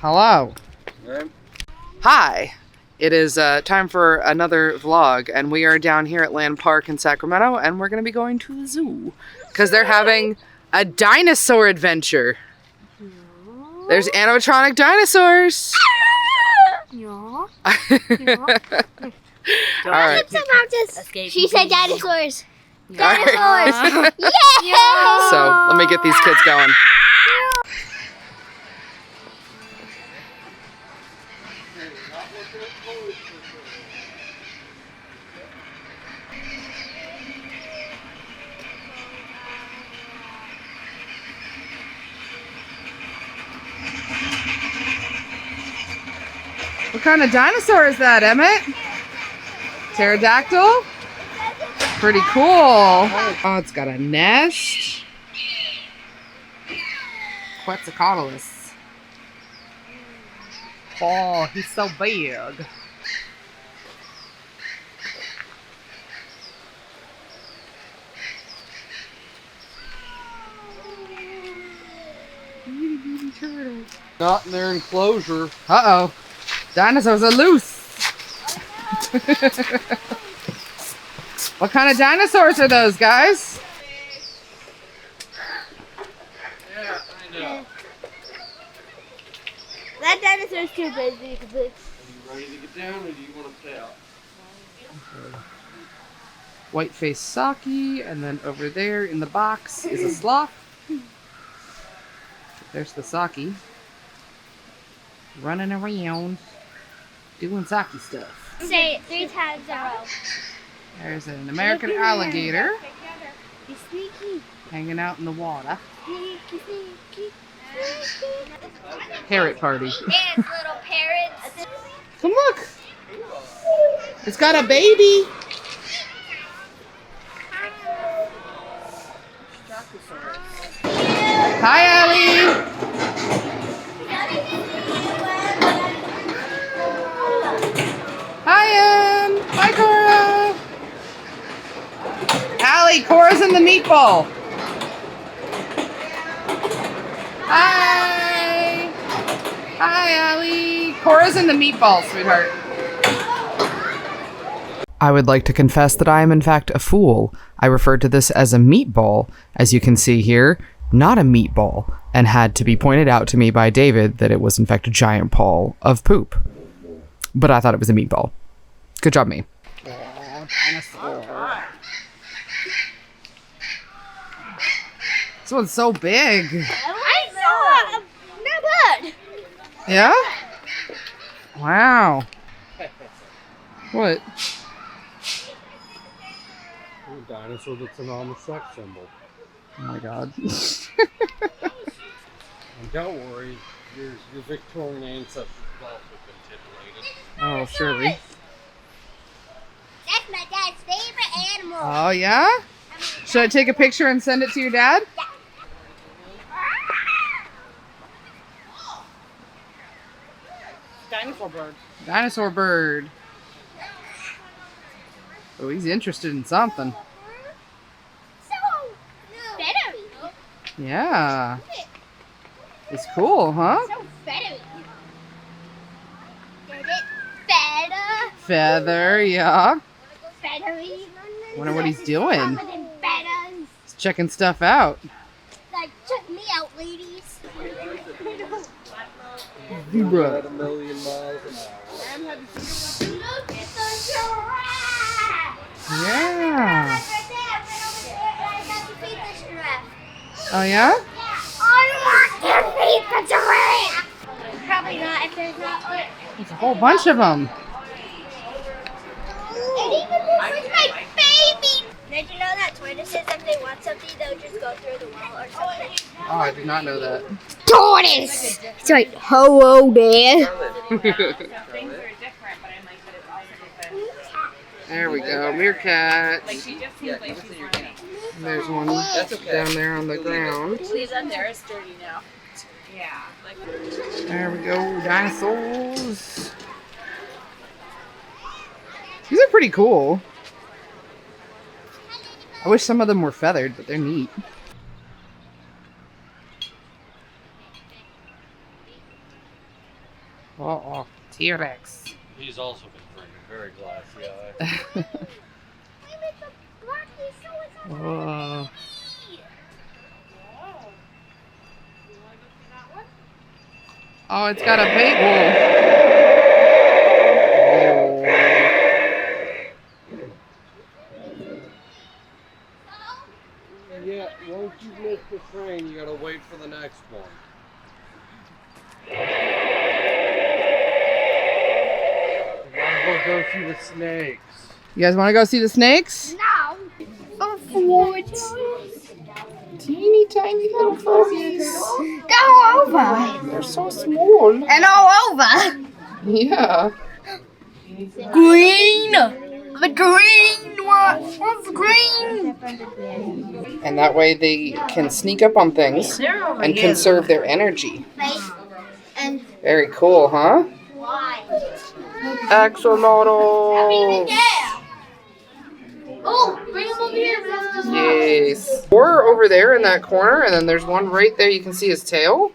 Hello. Okay. Hi. It is time for another vlog, and we are down here at Land Park in Sacramento, and we're going to be going to the zoo because they're having a dinosaur adventure. There's animatronic dinosaurs. No. All right. She said dinosaurs. Dinosaurs. Yeah. So let me get these kids going. What kind of dinosaur is that, Emmett? Pterodactyl? Pretty cool. Oh, it's got a nest. Quetzalcoatlus. Oh, he's so big. Turtle. Not in their enclosure. Uh-oh. Dinosaurs are loose. What kind of dinosaurs are those, guys? Yeah, I know. That dinosaur's too busy. Are you ready to get down, or do you want to stay out? White-faced Saki, and then over there in the box is a sloth. There's the Saki. Running around, doing Saki stuff. Say it 3 times in a row. There's an American alligator He's sneaky. hanging out in the water. Sneaky, sneaky. Parrot party. It's little parrots. Come look. It's got a baby. Hi, Allie. Hi, Hi, Cora. Allie, Cora's in the meatball. Hi. Hi, Allie. Cora's in the meatball, sweetheart. I would like to confess that I am in fact a fool. I referred to this as a meatball, as you can see here, not a meatball, and had to be pointed out to me by David that it was in fact a giant ball of poop. But I thought it was a meatball. Good job, me. Oh, dinosaur. This one's so big. I saw it. Not good. Yeah? Wow. What? A dinosaur that's an almost sex symbol. Oh my god. And don't worry, your Victorian ancestors have also been titillated. Oh, surely. That's my dad's favorite animal. Oh, yeah? Should I take a picture and send it to your dad? Dinosaur bird. Dinosaur bird. Oh, he's interested in something. So feathery. Yeah. It's cool, huh? So feathery. Did it? Feather. Feather, yeah. Feathery. Wonder what he's doing. Covered in feathers. He's checking stuff out. Like, check me out, ladies. Zebra. At 1,000,000 miles an hour. Look at the giraffe. Yeah. Right there, I got to feed this giraffe. Oh, yeah? I want to feed the giraffe. Probably not if there's not like. There's a whole bunch of them. And even this is my baby. Did you know that tortoises, if they want something, they'll just go through the wall or something? Oh, I did not know that. Tortoise! It's like, hello there. There we go. Meerkat. There's one down there on the ground. Please, up there is dirty now. Yeah. There we go. Dinosaurs. These are pretty cool. I wish some of them were feathered, but they're neat. Uh-uh. T-Rex. He's also been drinking. Very glassy eye. Whoa. Oh, it's got a big Yeah, once you miss the train, you gotta wait for the next one. Might as well go see the snakes. You guys want to go see the snakes? No. Teeny tiny little fuzzies. Go over. They're so small. And all over. Yeah. Green. The green one. What's green? And that way they can sneak up on things and conserve their energy. And Very cool, huh? why? Axolotl. Oh, bring them over here. Yes. Four over there in that corner, and then there's one right there. You can see his tail.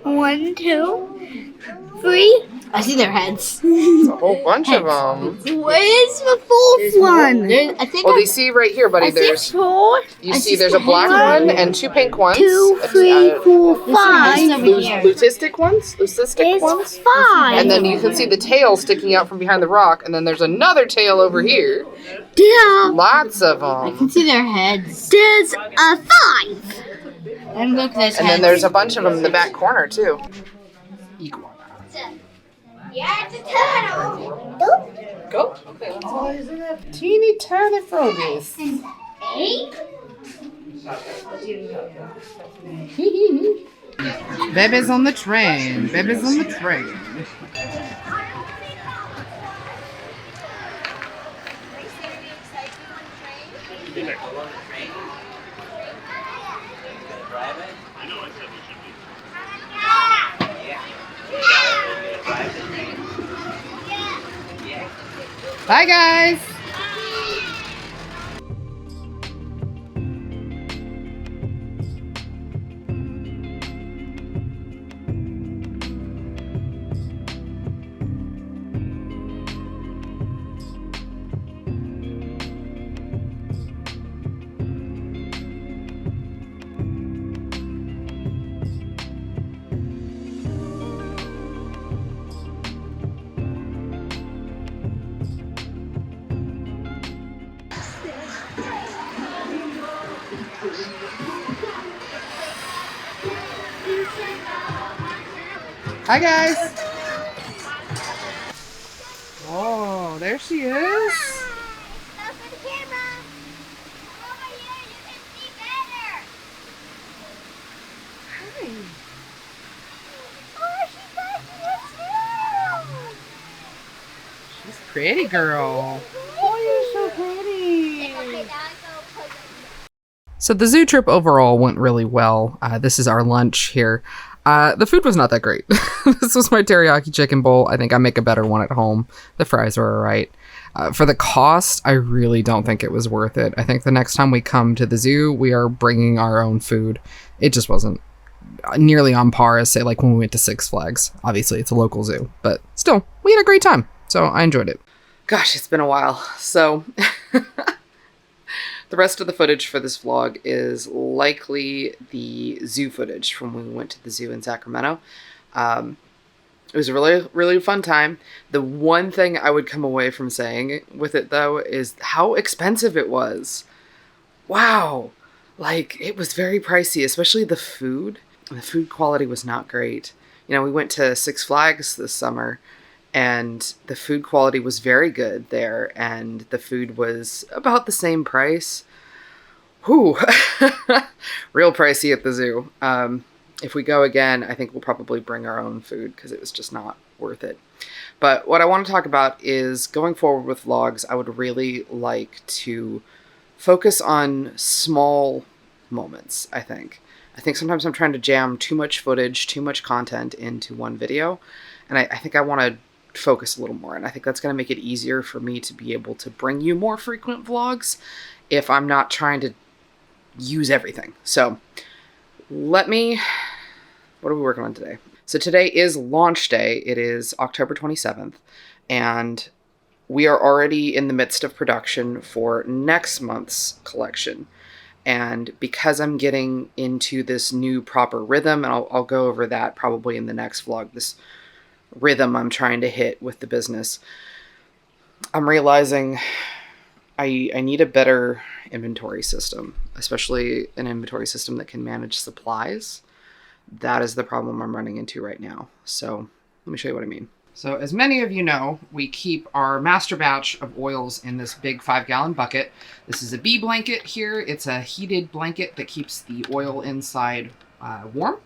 1, 2, 3. I see their heads. It's a whole bunch of them. Where's the fourth one? I think Well, they see right here, buddy. There's 4. you see there's a black one and 2 pink ones. 2, 3, 4, 5. Leucistic ones. Leucistic ones. 5. And then you can see the tail sticking out from behind the rock, and then there's another tail over here. Yeah. Lots of I them. can see their heads. There's a 5. And look, there's And then there's a bunch of them in the back corner too. Iguana. Yeah, it's a turtle. Go. Okay, let's go. Teeny tiny froggies. 8. Baby's on the train. Baby's on the train. Bye, guys. Hi, guys. Oh, there she is. That's for the camera. Over here, you can see better. Hi. Oh, she's back here too. She's a pretty girl. Oh, you're so pretty. Okay, now I go. So the zoo trip overall went really well. This is our lunch here. The food was not that great. This was my teriyaki chicken bowl. I think I make a better one at home. The fries were alright. For the cost, I really don't think it was worth it. I think the next time we come to the zoo, we are bringing our own food. It just wasn't nearly on par as, say, like when we went to Six Flags. Obviously, it's a local zoo, but still, we had a great time. So I enjoyed it. Gosh, it's been a while. So the rest of the footage for this vlog is likely the zoo footage from when we went to the zoo in Sacramento. It was a really, really fun time. The one thing I would come away from saying with it, though, is how expensive it was. Wow. Like, it was very pricey, especially the food. The food quality was not great. You know, we went to Six Flags this summer, and the food quality was very good there, and the food was about the same price. Whew. Real pricey at the zoo. If we go again, I think we'll probably bring our own food because it was just not worth it. But what I want to talk about is going forward with vlogs, I would really like to focus on small moments, I think. I think sometimes I'm trying to jam too much footage, too much content into one video, and I think I want to focus a little more, and I think that's going to make it easier for me to be able to bring you more frequent vlogs if I'm not trying to use everything. So what are we working on today? So today is launch day. It is October 27th, and we are already in the midst of production for next month's collection. And because I'm getting into this new proper rhythm, and I'll go over that probably in the next vlog, this rhythm I'm trying to hit with the business, I'm realizing I need a better inventory system, especially an inventory system that can manage supplies. That is the problem I'm running into right now. So let me show you what I mean. So as many of you know, we keep our master batch of oils in this big 5-gallon bucket. This is a bee blanket here. It's a heated blanket that keeps the oil inside warm.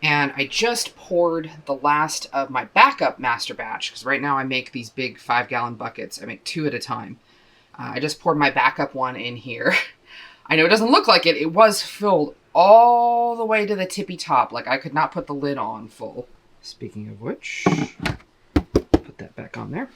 And I just poured the last of my backup master batch, because right now I make these big 5-gallon buckets. I make 2 at a time. I just poured my backup one in here. I know it doesn't look like it. It was filled all the way to the tippy top. Like, I could not put the lid on full. Speaking of which, put that back on there.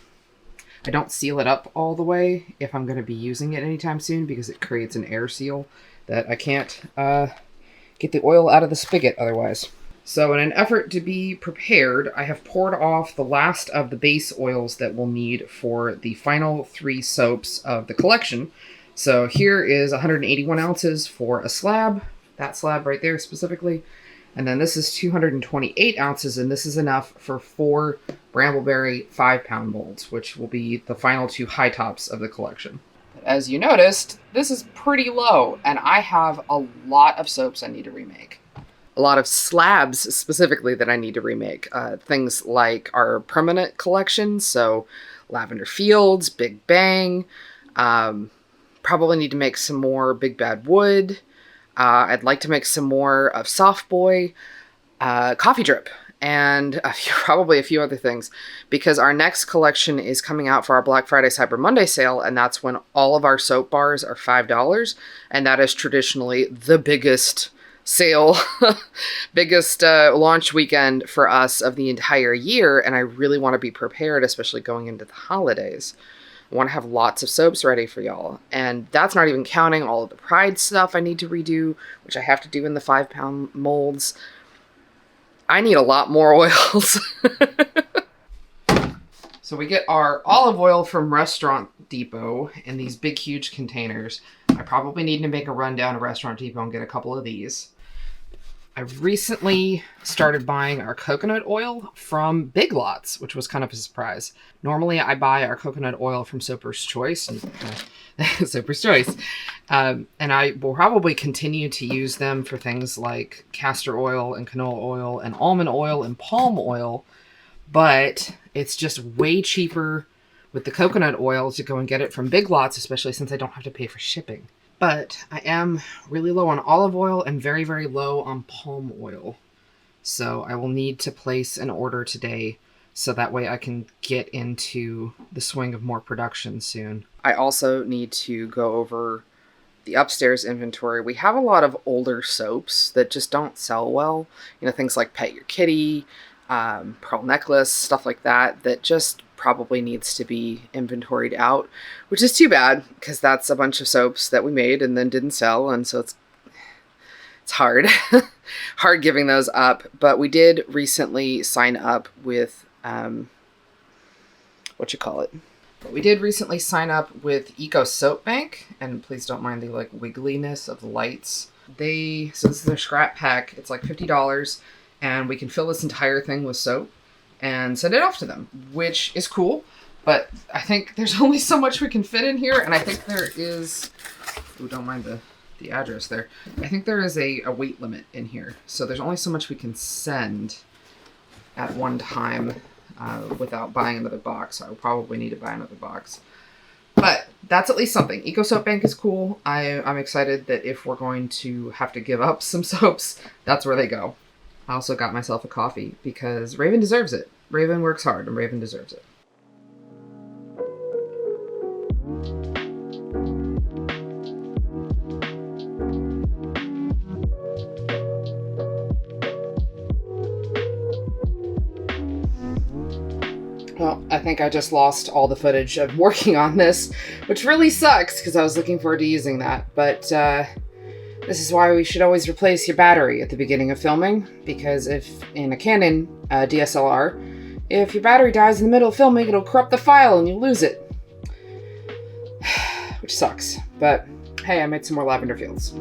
I don't seal it up all the way if I'm going to be using it anytime soon, because it creates an air seal that I can't get the oil out of the spigot otherwise. So in an effort to be prepared, I have poured off the last of the base oils that we'll need for the final 3 soaps of the collection. So here is 181 ounces for a slab, that slab right there specifically. And then this is 228 ounces, and this is enough for 4 Brambleberry 5-pound molds, which will be the final 2 high tops of the collection. As you noticed, this is pretty low, and I have a lot of soaps I need to remake. A lot of slabs specifically that I need to remake. Things like our permanent collection, so Lavender Fields, Big Bang. Probably need to make some more Big Bad Wood. I'd like to make some more of Soft Boy, Coffee Drip, and probably a few other things, because our next collection is coming out for our Black Friday Cyber Monday sale, and that's when all of our soap bars are $5, and that is traditionally the biggest sale, biggest launch weekend for us of the entire year, and I really want to be prepared, especially going into the holidays. I want to have lots of soaps ready for y'all, and that's not even counting all of the Pride stuff I need to redo, which I have to do in the 5-pound molds. I need a lot more oils. So we get our olive oil from Restaurant Depot in these big, huge containers. I probably need to make a run down to Restaurant Depot and get a couple of these. I recently started buying our coconut oil from Big Lots, which was kind of a surprise. Normally I buy our coconut oil from Soaper's Choice. Soaper's Choice. And I will probably continue to use them for things like castor oil and canola oil and almond oil and palm oil. But it's just way cheaper with the coconut oil to go and get it from Big Lots, especially since I don't have to pay for shipping. But I am really low on olive oil and very, very low on palm oil. So I will need to place an order today so that way I can get into the swing of more production soon. I also need to go over the upstairs inventory. We have a lot of older soaps that just don't sell well. You know, things like Pet Your Kitty, Pearl Necklace, stuff like that, that just probably needs to be inventoried out, which is too bad, because that's a bunch of soaps that we made and then didn't sell, and so it's hard. Hard giving those up. But we did recently sign up with we did recently sign up with Eco Soap Bank, and please don't mind the like wiggliness of the lights. So this is their scrap pack. It's like $50, and we can fill this entire thing with soap and send it off to them, which is cool. But I think there's only so much we can fit in here, and I think there is, ooh, don't mind the address there. I think there is a weight limit in here, so there's only so much we can send at one time without buying another box. So I will probably need to buy another box. But that's at least something. Eco Soap Bank is cool. I'm excited that if we're going to have to give up some soaps, that's where they go. I also got myself a coffee because Raven deserves it. Raven works hard and Raven deserves it. Well, I think I just lost all the footage of working on this, which really sucks because I was looking forward to using that. But This is why we should always replace your battery at the beginning of filming, because if in a Canon DSLR, if your battery dies in the middle of filming, it'll corrupt the file and you lose it. Which sucks, but hey, I made some more lavender fields.